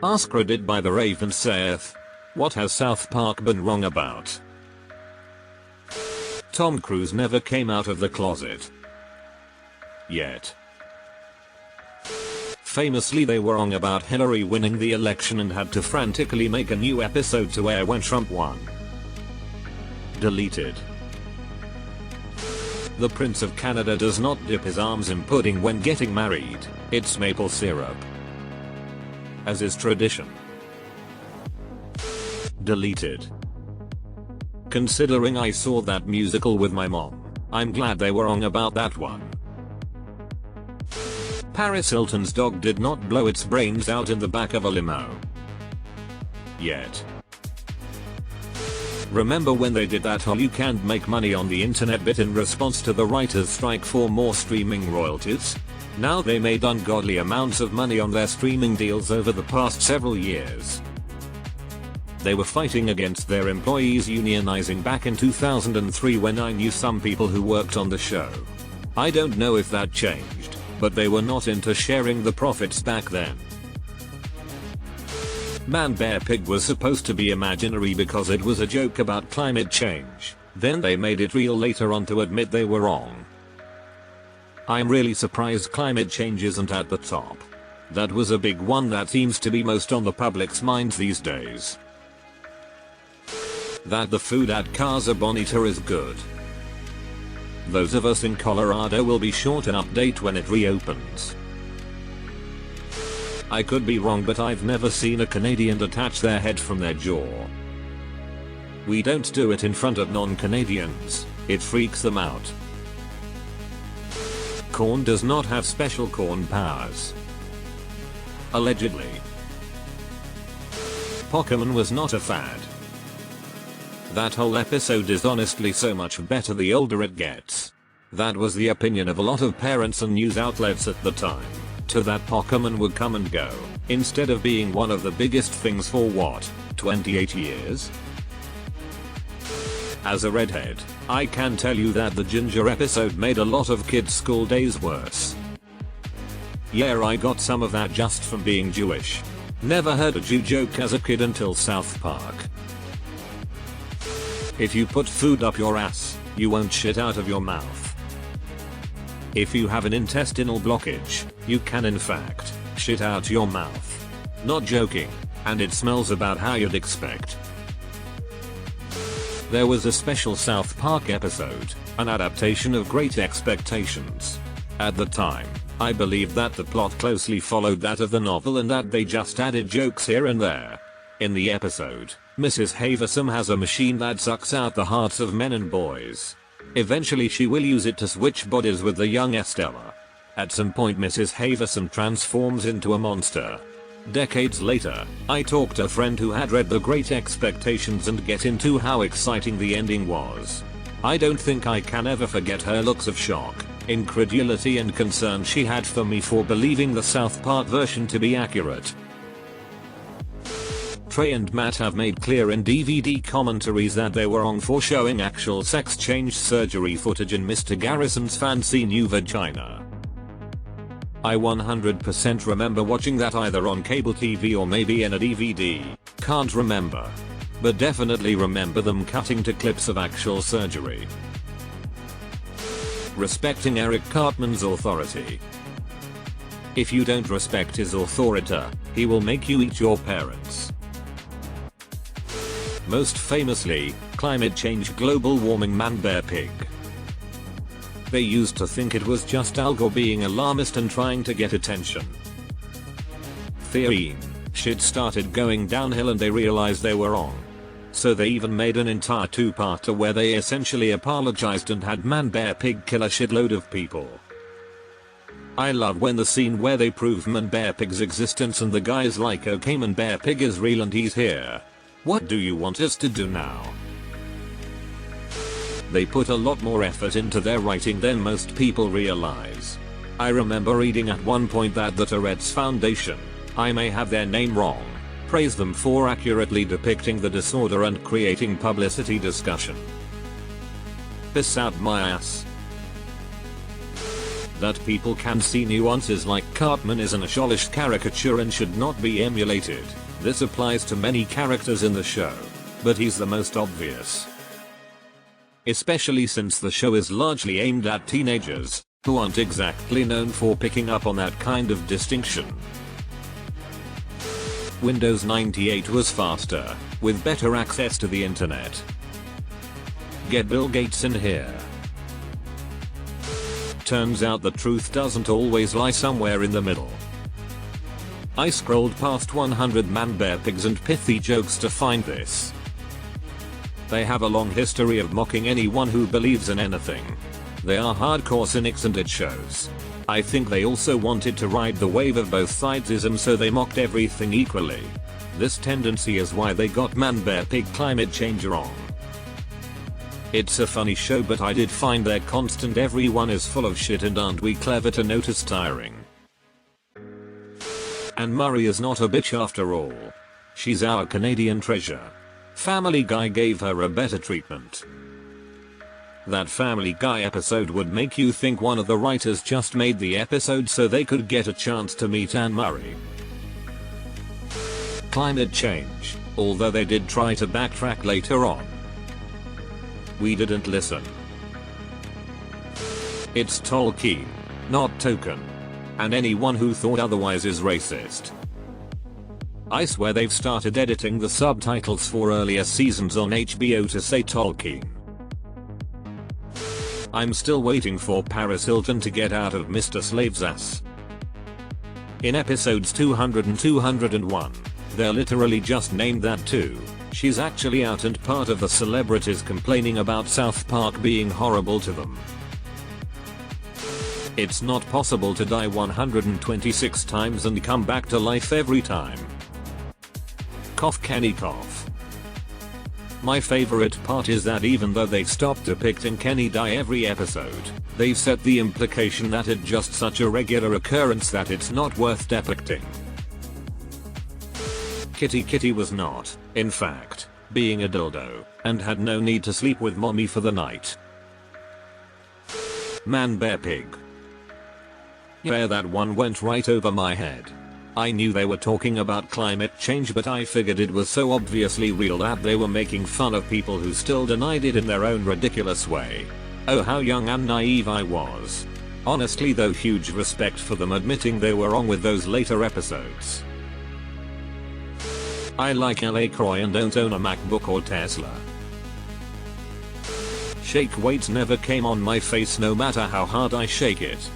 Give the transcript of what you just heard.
AskReddit by the Raven saith, what has South Park been wrong about? Tom Cruise never came out of the closet. Yet. Famously, they were wrong about Hillary winning the election and had to frantically make a new episode to air when Trump won. Deleted. The Prince of Canada does not dip his arms in pudding when getting married, it's maple syrup. As is tradition. Deleted. Considering I saw that musical with my mom, I'm glad they were wrong about that one. Paris Hilton's dog did not blow its brains out in the back of a limo. Yet. Remember when they did that whole "you can't make money on the internet" bit in response to the writers' strike for more streaming royalties? Now they made ungodly amounts of money on their streaming deals over the past several years. They were fighting against their employees unionizing back in 2003 when I knew some people who worked on the show. I don't know if that changed, but they were not into sharing the profits back then. Man Bear Pig was supposed to be imaginary because it was a joke about climate change, then they made it real later on to admit they were wrong. I'm really surprised climate change isn't at the top. That was a big one that seems to be most on the public's minds these days. That the food at Casa Bonita is good. Those of us in Colorado will be sure to update when it reopens. I could be wrong, but I've never seen a Canadian detach their head from their jaw. We don't do it in front of non-Canadians, it freaks them out. Corn does not have special corn powers. Allegedly. Pokemon was not a fad. That whole episode is honestly so much better the older it gets. That was the opinion of a lot of parents and news outlets at the time. To that Pokemon would come and go, instead of being one of the biggest things for what, 28 years? As a redhead, I can tell you that the ginger episode made a lot of kids' school days worse. Yeah, I got some of that just from being Jewish. Never heard a Jew joke as a kid until South Park. If you put food up your ass, you won't shit out of your mouth. If you have an intestinal blockage, you can in fact shit out your mouth. Not joking, and it smells about how you'd expect. There was a special South Park episode, an adaptation of Great Expectations. At the time, I believed that the plot closely followed that of the novel and that they just added jokes here and there. In the episode, Mrs. Havisham has a machine that sucks out the hearts of men and boys. Eventually she will use it to switch bodies with the young Estella. At some point Mrs. Havisham transforms into a monster. Decades later, I talked to a friend who had read The Great Expectations and get into how exciting the ending was. I don't think I can ever forget her looks of shock, incredulity and concern she had for me for believing the South Park version to be accurate. Trey and Matt have made clear in DVD commentaries that they were wrong for showing actual sex change surgery footage in Mr. Garrison's fancy new vagina. I 100% remember watching that either on cable TV or maybe in a DVD, can't remember. But definitely remember them cutting to clips of actual surgery. Respecting Eric Cartman's authority. If you don't respect his authority, he will make you eat your parents. Most famously, climate change global warming Man Bear Pig. They used to think it was just Al Gore being alarmist and trying to get attention. Theory. Shit started going downhill and they realized they were wrong. So they even made an entire two-parter where they essentially apologized and had Man Bear Pig kill a shitload of people. I love when the scene where they prove Man Bear Pig's existence and the guy's like, okay, Man Bear Pig is real and he's here. What do you want us to do now? They put a lot more effort into their writing than most people realize. I remember reading at one point that the Tourette's Foundation, I may have their name wrong, praised them for accurately depicting the disorder and creating publicity discussion. Piss out my ass. That people can see nuances like Cartman is an asholish caricature and should not be emulated. This applies to many characters in the show, but he's the most obvious. Especially since the show is largely aimed at teenagers, who aren't exactly known for picking up on that kind of distinction. Windows 98 was faster, with better access to the internet. Get Bill Gates in here. Turns out the truth doesn't always lie somewhere in the middle. I scrolled past 100 man-bear pigs and pithy jokes to find this. They have a long history of mocking anyone who believes in anything. They are hardcore cynics and it shows. I think they also wanted to ride the wave of both sidesism, so they mocked everything equally. This tendency is why they got man-bear-pig climate change wrong. It's a funny show, but I did find their constant "everyone is full of shit and aren't we clever" to notice tiring. Anne Murray is not a bitch after all. She's our Canadian treasure. Family Guy gave her a better treatment. That Family Guy episode would make you think one of the writers just made the episode so they could get a chance to meet Anne Murray. Climate change, although they did try to backtrack later on. We didn't listen. It's Tolkien, not Token. And anyone who thought otherwise is racist. I swear they've started editing the subtitles for earlier seasons on HBO to say Tolkien. I'm still waiting for Paris Hilton to get out of Mr. Slave's ass. In episodes 200 and 201, they're literally just named that too. She's actually out and part of the celebrities complaining about South Park being horrible to them. It's not possible to die 126 times and come back to life every time. Cough Kenny cough. My favorite part is that even though they've stopped depicting Kenny die every episode, they've set the implication that it's just such a regular occurrence that it's not worth depicting. Kitty was not, in fact, being a dildo, and had no need to sleep with mommy for the night. Man Bear Pig. Yeah, that one went right over my head. I knew they were talking about climate change, but I figured it was so obviously real that they were making fun of people who still denied it in their own ridiculous way. Oh, how young and naive I was. Honestly though, huge respect for them admitting they were wrong with those later episodes. I like LA Croix and don't own a MacBook or Tesla. Shake weight never came on my face no matter how hard I shake it.